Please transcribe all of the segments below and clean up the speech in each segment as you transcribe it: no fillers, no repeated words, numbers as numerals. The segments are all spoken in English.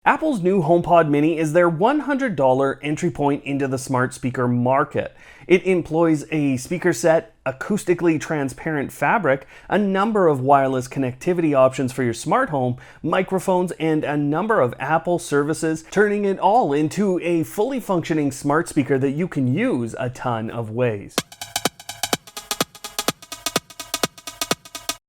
Apple's new HomePod Mini is their $100 entry point into the smart speaker market. It employs a speaker set, acoustically transparent fabric, a number of wireless connectivity options for your smart home, microphones, and a number of Apple services, turning it all into a fully functioning smart speaker that you can use a ton of ways.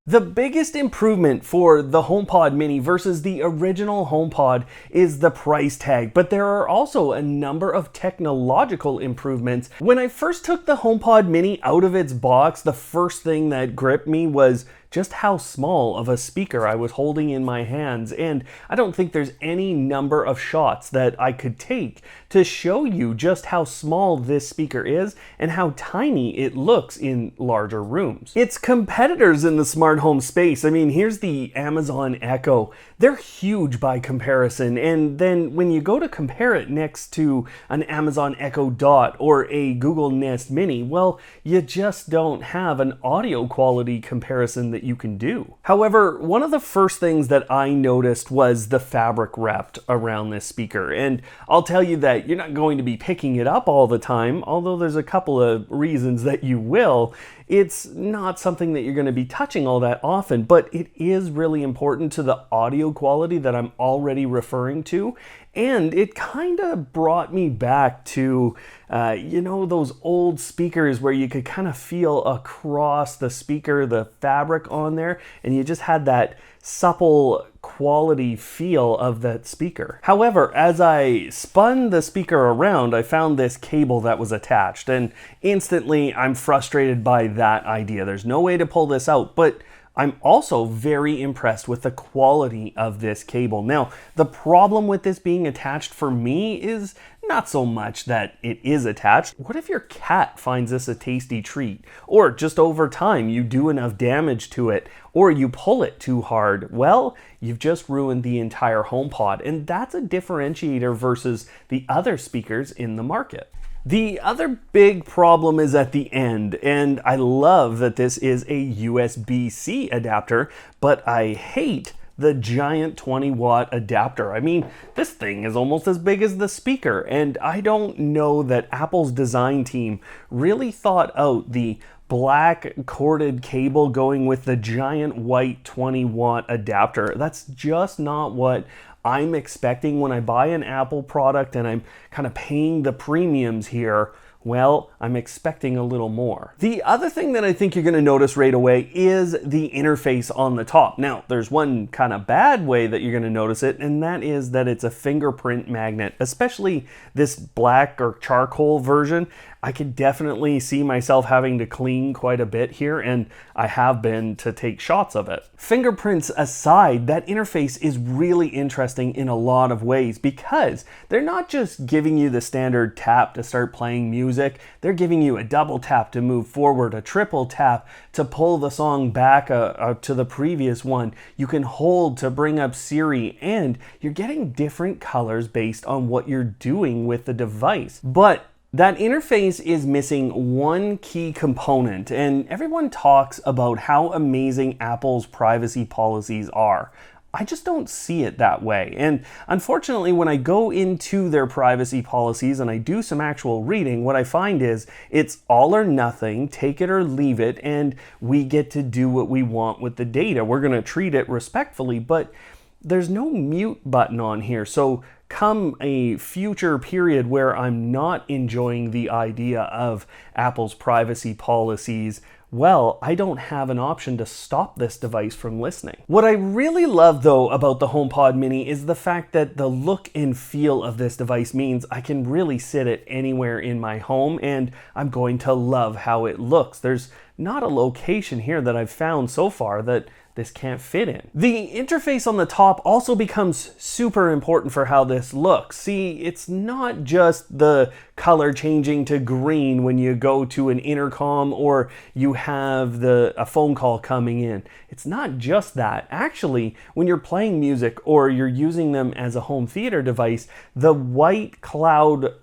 The biggest improvement for the HomePod Mini versus the original HomePod is the price tag, but there are also a number of technological improvements. When I first took the HomePod Mini out of its box, the first thing that gripped me was just how small of a speaker I was holding in my hands, and I don't think there's any number of shots that I could take to show you just how small this speaker is and how tiny it looks in larger rooms. Its competitors in the smart home space, I mean, here's the Amazon Echo. They're huge by comparison, and then when you go to compare it next to an Amazon Echo Dot or a Google Nest Mini, well, you just don't have an audio quality comparison that you can do. However, one of the first things that I noticed was the fabric wrapped around this speaker, and I'll tell you that you're not going to be picking it up all the time, although there's a couple of reasons that you will. It's not something that you're going to be touching all that often, but it is really important to the audio quality that I'm already referring to. And it kind of brought me back to, those old speakers where you could kind of feel across the speaker, the fabric on there, and you just had that supple quality feel of that speaker. However, as I spun the speaker around, I found this cable that was attached, and instantly I'm frustrated by that idea. There's no way to pull this out, but I'm also very impressed with the quality of this cable. Now, the problem with this being attached for me is not so much that it is attached. What if your cat finds this a tasty treat? Or just over time you do enough damage to it, or you pull it too hard? Well, you've just ruined the entire HomePod, and that's a differentiator versus the other speakers in the market. The other big problem is at the end, and I love that this is a USB-C adapter, but I hate the giant 20-watt adapter. I mean, this thing is almost as big as the speaker, and I don't know that Apple's design team really thought out the black corded cable going with the giant white 20-watt adapter. That's just not what I'm expecting when I buy an Apple product and I'm kind of paying the premiums here. Well, I'm expecting a little more. The other thing that I think you're going to notice right away is the interface on the top. Now, there's one kind of bad way that you're going to notice it, and that is that it's a fingerprint magnet, especially this black or charcoal version. I could definitely see myself having to clean quite a bit here, and I have been to take shots of it. Fingerprints aside, that interface is really interesting in a lot of ways because they're not just giving you the standard tap to start playing music, they're giving you a double tap to move forward, a triple tap to pull the song back to the previous one. You can hold to bring up Siri, and you're getting different colors based on what you're doing with the device. But that interface is missing one key component, and everyone talks about how amazing Apple's privacy policies are. I just don't see it that way. And unfortunately, when I go into their privacy policies and I do some actual reading, what I find is it's all or nothing, take it or leave it, and we get to do what we want with the data. We're going to treat it respectfully, but there's no mute button on here. So come a future period where I'm not enjoying the idea of Apple's privacy policies, well, I don't have an option to stop this device from listening. What I really love though about the HomePod Mini is the fact that the look and feel of this device means I can really sit it anywhere in my home, and I'm going to love how it looks. There's not a location here that I've found so far that this can't fit in. The interface on the top also becomes super important for how this looks. See, it's not just the color changing to green when you go to an intercom or you have a phone call coming in. It's not just that. Actually, when you're playing music or you're using them as a home theater device, the white cloud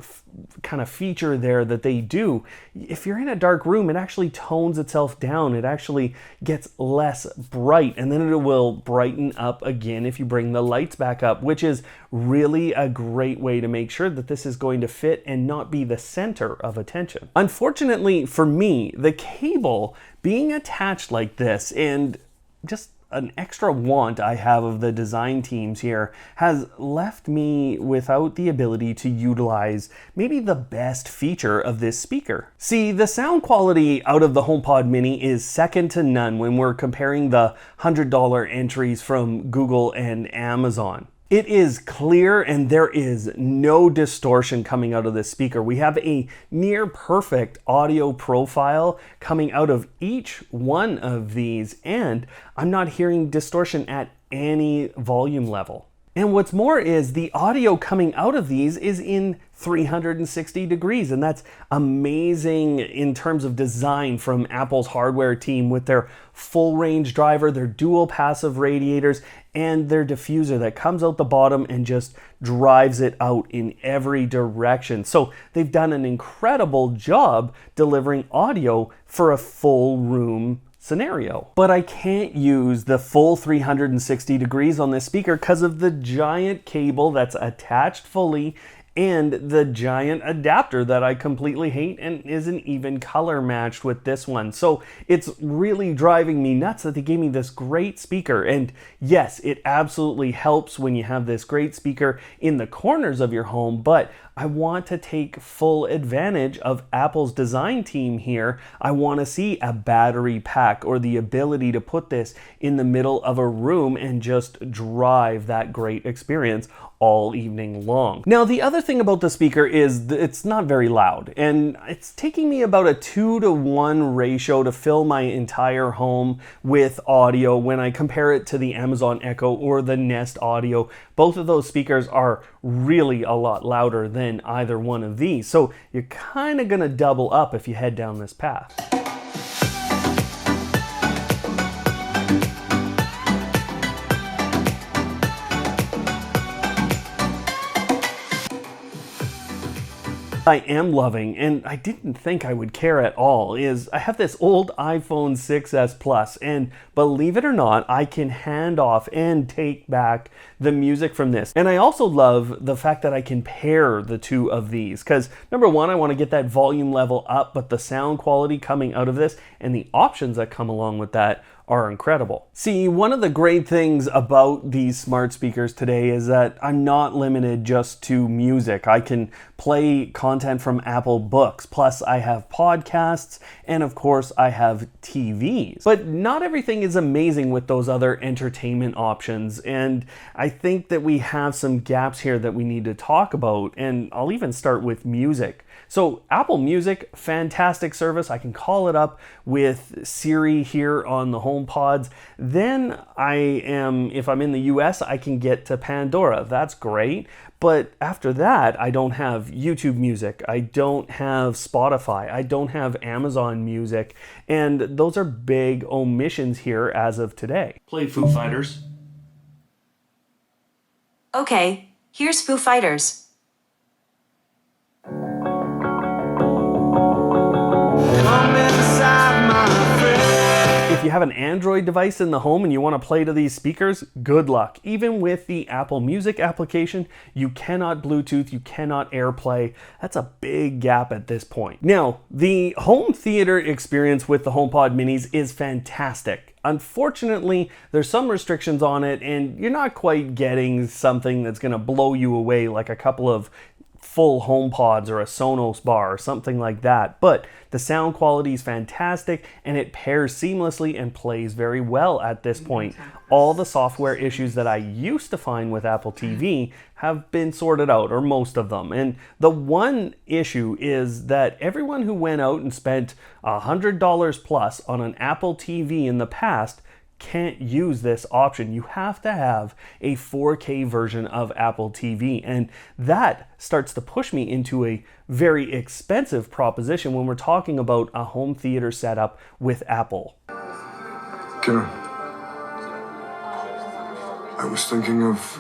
kind of feature there that they do, if you're in a dark room, it actually tones itself down. It actually gets less bright bright, and then it will brighten up again if you bring the lights back up, which is really a great way to make sure that this is going to fit and not be the center of attention. Unfortunately for me, the cable being attached like this, and just an extra want I have of the design teams here, has left me without the ability to utilize maybe the best feature of this speaker. See, the sound quality out of the HomePod Mini is second to none when we're comparing the $100 entries from Google and Amazon. It is clear and there is no distortion coming out of this speaker. We have a near perfect audio profile coming out of each one of these, and I'm not hearing distortion at any volume level. And what's more is the audio coming out of these is in 360 degrees, and that's amazing in terms of design from Apple's hardware team with their full range driver, their dual passive radiators, and their diffuser that comes out the bottom and just drives it out in every direction. So they've done an incredible job delivering audio for a full room scenario. But I can't use the full 360 degrees on this speaker because of the giant cable that's attached fully and the giant adapter that I completely hate and isn't even color matched with this one. So it's really driving me nuts that they gave me this great speaker. And yes, it absolutely helps when you have this great speaker in the corners of your home, but I want to take full advantage of Apple's design team here. I want to see a battery pack or the ability to put this in the middle of a room and just drive that great experience all evening long. Now, the other thing about the speaker is it's not very loud, and it's taking me about a 2-to-1 ratio to fill my entire home with audio when I compare it to the Amazon Echo or the Nest Audio. Both of those speakers are really a lot louder than either one of these, so you're kind of gonna double up if you head down this path. I am loving, and I didn't think I would care at all, is I have this old iPhone 6s Plus, and believe it or not, I can hand off and take back the music from this. And I also love the fact that I can pair the two of these, because number one, I want to get that volume level up, but the sound quality coming out of this and the options that come along with that are incredible. See, one of the great things about these smart speakers today is that I'm not limited just to music. I can play content from Apple Books, plus I have podcasts, and of course I have TVs. But not everything is amazing with those other entertainment options, and I think that we have some gaps here that we need to talk about, and I'll even start with music. So Apple Music, fantastic service. I can call it up with Siri here on the HomePods. Then if I'm in the US, I can get to Pandora. That's great. But after that, I don't have YouTube Music. I don't have Spotify. I don't have Amazon Music. And those are big omissions here as of today. Play Foo Fighters. Okay, here's Foo Fighters. If you have an Android device in the home and you want to play to these speakers, good luck. Even with the Apple Music application, you cannot Bluetooth, you cannot AirPlay. That's a big gap at this point. Now, the home theater experience with the HomePod Minis is fantastic. Unfortunately, there's some restrictions on it, and you're not quite getting something that's going to blow you away like a couple of full HomePods or a Sonos bar or something like that. But the sound quality is fantastic and it pairs seamlessly and plays very well at this point. All the software issues that I used to find with Apple TV have been sorted out, or most of them. And the one issue is that everyone who went out and spent $100 plus on an Apple TV in the past can't use this option. You have to have a 4K version of Apple TV, and that starts to push me into a very expensive proposition when we're talking about a home theater setup with Apple. Karen, I was thinking of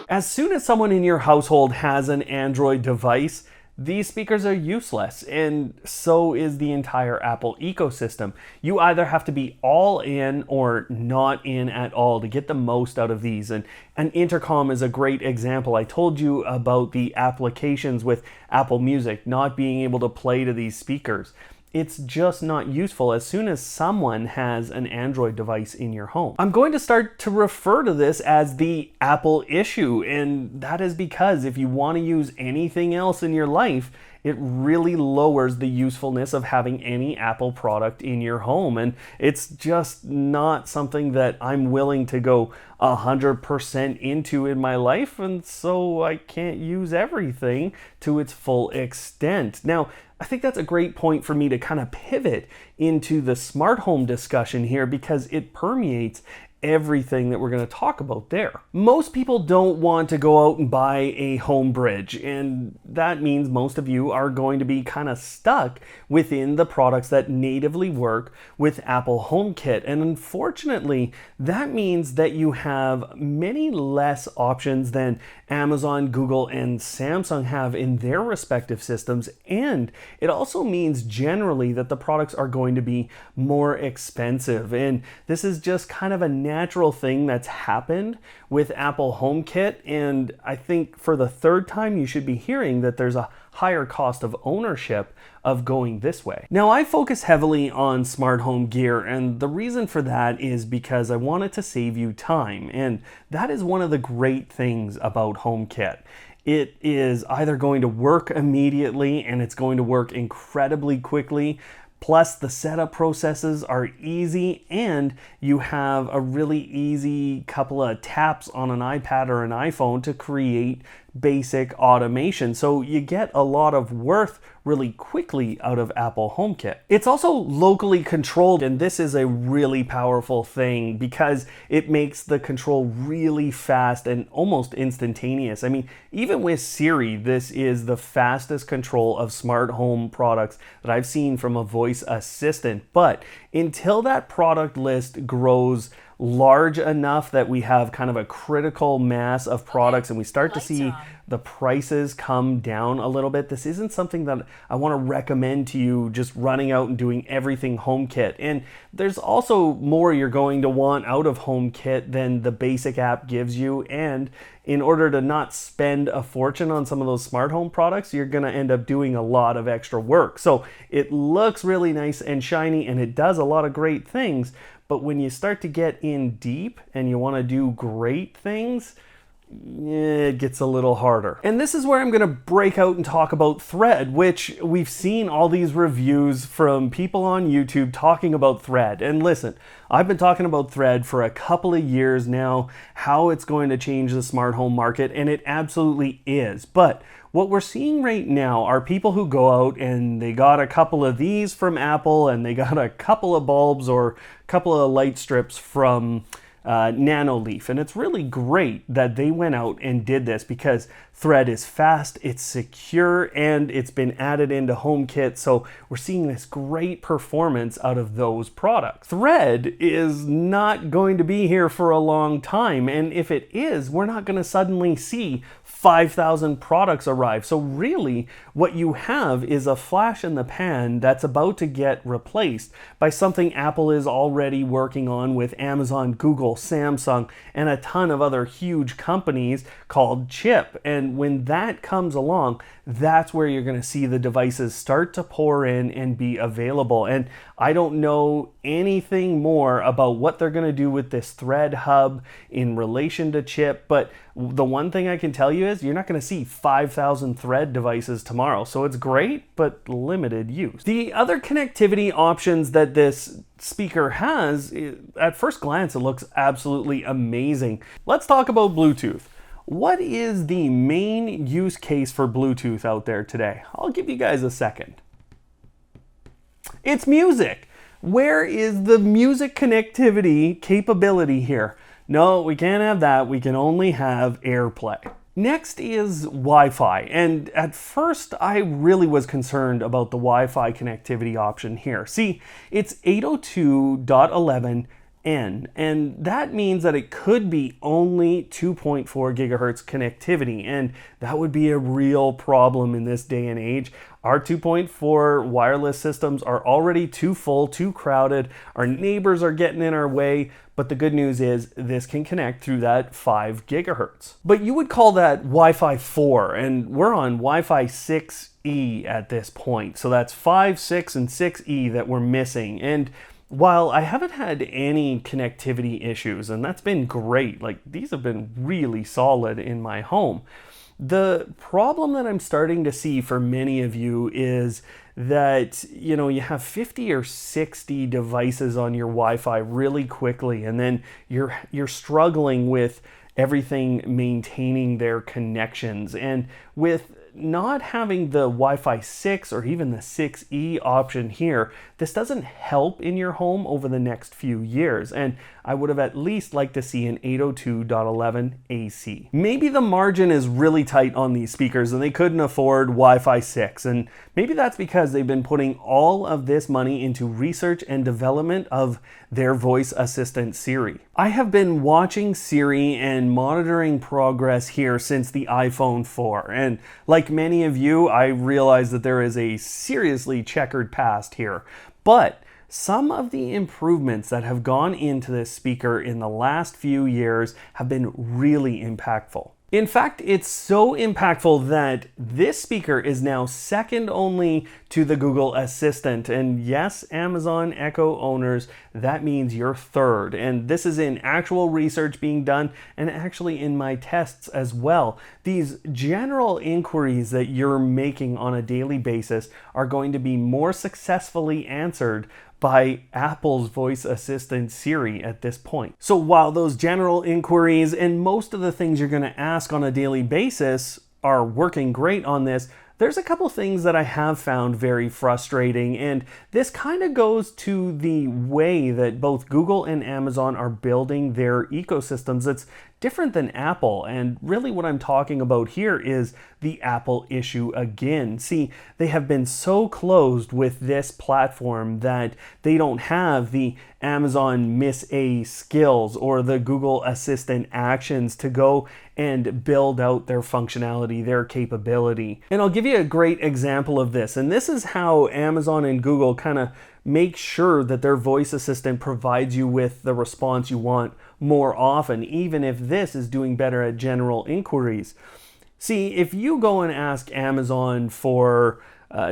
As soon as someone in your household has an Android device, these speakers are useless, and so is the entire Apple ecosystem. You either have to be all in or not in at all to get the most out of these. And an intercom is a great example. I told you about the applications with Apple Music not being able to play to these speakers. It's just not useful as soon as someone has an Android device in your home. I'm going to start to refer to this as the Apple issue, and that is because if you want to use anything else in your life, it really lowers the usefulness of having any Apple product in your home. And it's just not something that I'm willing to go 100% into in my life, and so I can't use everything to its full extent. Now, I think that's a great point for me to kind of pivot into the smart home discussion here, because it permeates everything that we're going to talk about there. Most people don't want to go out and buy a home bridge, and that means most of you are going to be kind of stuck within the products that natively work with Apple Homekit. And unfortunately, that means that you have many less options than Amazon, Google, and Samsung have in their respective systems. And it also means generally that the products are going to be more expensive. And this is just kind of a natural thing that's happened with Apple HomeKit. And I think for the third time, you should be hearing that there's a higher cost of ownership of going this way. Now, I focus heavily on smart home gear, and the reason for that is because I wanted to save you time, and that is one of the great things about HomeKit. It is either going to work immediately and it's going to work incredibly quickly, plus the setup processes are easy, and you have a really easy couple of taps on an iPad or an iPhone to create basic automation. So you get a lot of worth really quickly out of Apple HomeKit. It's also locally controlled, and this is a really powerful thing because it makes the control really fast and almost instantaneous. I mean, even with Siri, this is the fastest control of smart home products that I've seen from a voice assistant. But until that product list grows large enough that we have kind of a critical mass of products and we start to see the prices come down a little bit, this isn't something that I want to recommend to you just running out and doing everything HomeKit. And there's also more you're going to want out of HomeKit than the basic app gives you. And in order to not spend a fortune on some of those smart home products, you're going to end up doing a lot of extra work. So it looks really nice and shiny and it does a lot of great things. But when you start to get in deep and you want to do great things, it gets a little harder. And this is where I'm going to break out and talk about Thread, which we've seen all these reviews from people on YouTube talking about Thread. And listen, I've been talking about Thread for a couple of years now, how it's going to change the smart home market, and it absolutely is. But what we're seeing right now are people who go out and they got a couple of these from Apple, and they got a couple of bulbs or a couple of light strips from Nanoleaf. And it's really great that they went out and did this because Thread is fast, it's secure, and it's been added into HomeKit. So we're seeing this great performance out of those products. Thread is not going to be here for a long time. And if it is, we're not going to suddenly see 5,000 products arrive. So really what you have is a flash in the pan that's about to get replaced by something Apple is already working on with Amazon, Google, Samsung, and a ton of other huge companies called Chip. And when that comes along, that's where you're going to see the devices start to pour in and be available. And I don't know anything more about what they're going to do with this Thread hub in relation to Chip, but the one thing I can tell you is you're not going to see 5,000 Thread devices tomorrow. So it's great, but limited use. The other connectivity options that this speaker has, at first glance, it looks absolutely amazing. Let's talk about Bluetooth. What is the main use case for Bluetooth out there today? I'll give you guys a second. It's music. Where is the music connectivity capability here? No, we can't have that. We can only have AirPlay. Next is Wi-Fi. And at first, I really was concerned about the Wi-Fi connectivity option here. See, it's 802.11 N, and that means that it could be only 2.4 gigahertz connectivity, and that would be a real problem in this day and age. Our 2.4 wireless systems are already too full, too crowded, our neighbors are getting in our way, but the good news is this can connect through that 5 gigahertz. But you would call that Wi-Fi 4, and we're on Wi-Fi 6E at this point, so that's 5, 6, and 6E that we're missing. And while I haven't had any connectivity issues, and that's been great, like these have been really solid in my home, the problem that I'm starting to see for many of you is that, you have 50 or 60 devices on your Wi-Fi really quickly, and then you're struggling with everything maintaining their connections. And with not having the Wi-Fi 6 or even the 6E option here, this doesn't help in your home over the next few years, and I would have at least liked to see an 802.11 AC. Maybe the margin is really tight on these speakers and they couldn't afford Wi-Fi 6, and maybe that's because they've been putting all of this money into research and development of their voice assistant Siri. I have been watching Siri and monitoring progress here since the iPhone 4, and like many of you, I realize that there is a seriously checkered past here. But some of the improvements that have gone into this speaker in the last few years have been really impactful. In fact, it's so impactful that this speaker is now second only to the Google Assistant. And yes, Amazon Echo owners, that means you're third. And this is in actual research being done and actually in my tests as well. These general inquiries that you're making on a daily basis are going to be more successfully answered by Apple's voice assistant Siri at this point. So while those general inquiries and most of the things you're going to ask on a daily basis are working great on this, there's a couple things that I have found very frustrating, and this kind of goes to the way that both Google and Amazon are building their ecosystems. It's different than Apple, and really what I'm talking about here is the Apple issue again. See, they have been so closed with this platform that they don't have the Amazon Miss A skills or the Google Assistant actions to go and build out their functionality, their capability. And I'll give you a great example of this, and this is how Amazon and Google kind of make sure that their voice assistant provides you with the response you want more often, even if this is doing better at general inquiries. See, if you go and ask Amazon for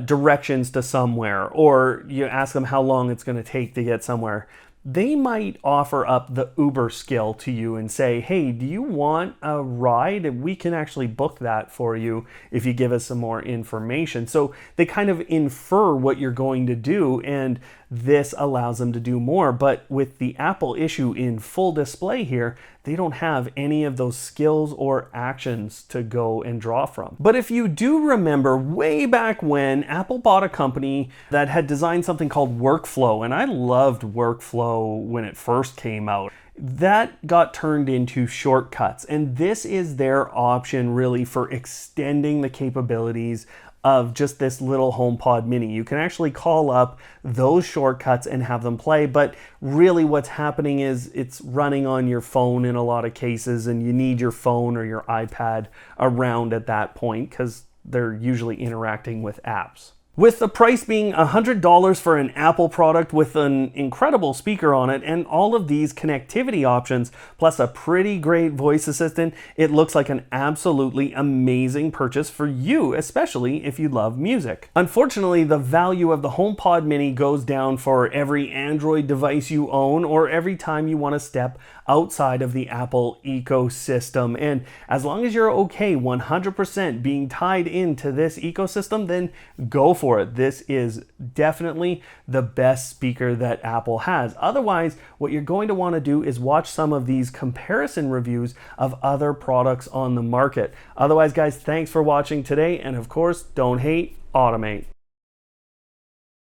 directions to somewhere, or you ask them how long it's going to take to get somewhere, they might offer up the Uber skill to you and say, hey, do you want a ride? We can actually book that for you if you give us some more information. So they kind of infer what you're going to do, and this allows them to do more. But with the Apple issue in full display here, they don't have any of those skills or actions to go and draw from. But if you do remember way back when, Apple bought a company that had designed something called Workflow, and I loved Workflow when it first came out. That got turned into Shortcuts, and this is their option really for extending the capabilities of just this little HomePod Mini. You can actually call up those shortcuts and have them play, but really what's happening is it's running on your phone in a lot of cases, and you need your phone or your iPad around at that point because they're usually interacting with apps. With the price being $100 for an Apple product with an incredible speaker on it and all of these connectivity options, plus a pretty great voice assistant, it looks like an absolutely amazing purchase for you, especially if you love music. Unfortunately, the value of the HomePod Mini goes down for every Android device you own or every time you want to step outside of the Apple ecosystem. And as long as you're okay 100% being tied into this ecosystem, then go for it. This is definitely the best speaker that Apple has. Otherwise, what you're going to want to do is watch some of these comparison reviews of other products on the market. Otherwise, guys, thanks for watching today. And of course, don't hate, automate.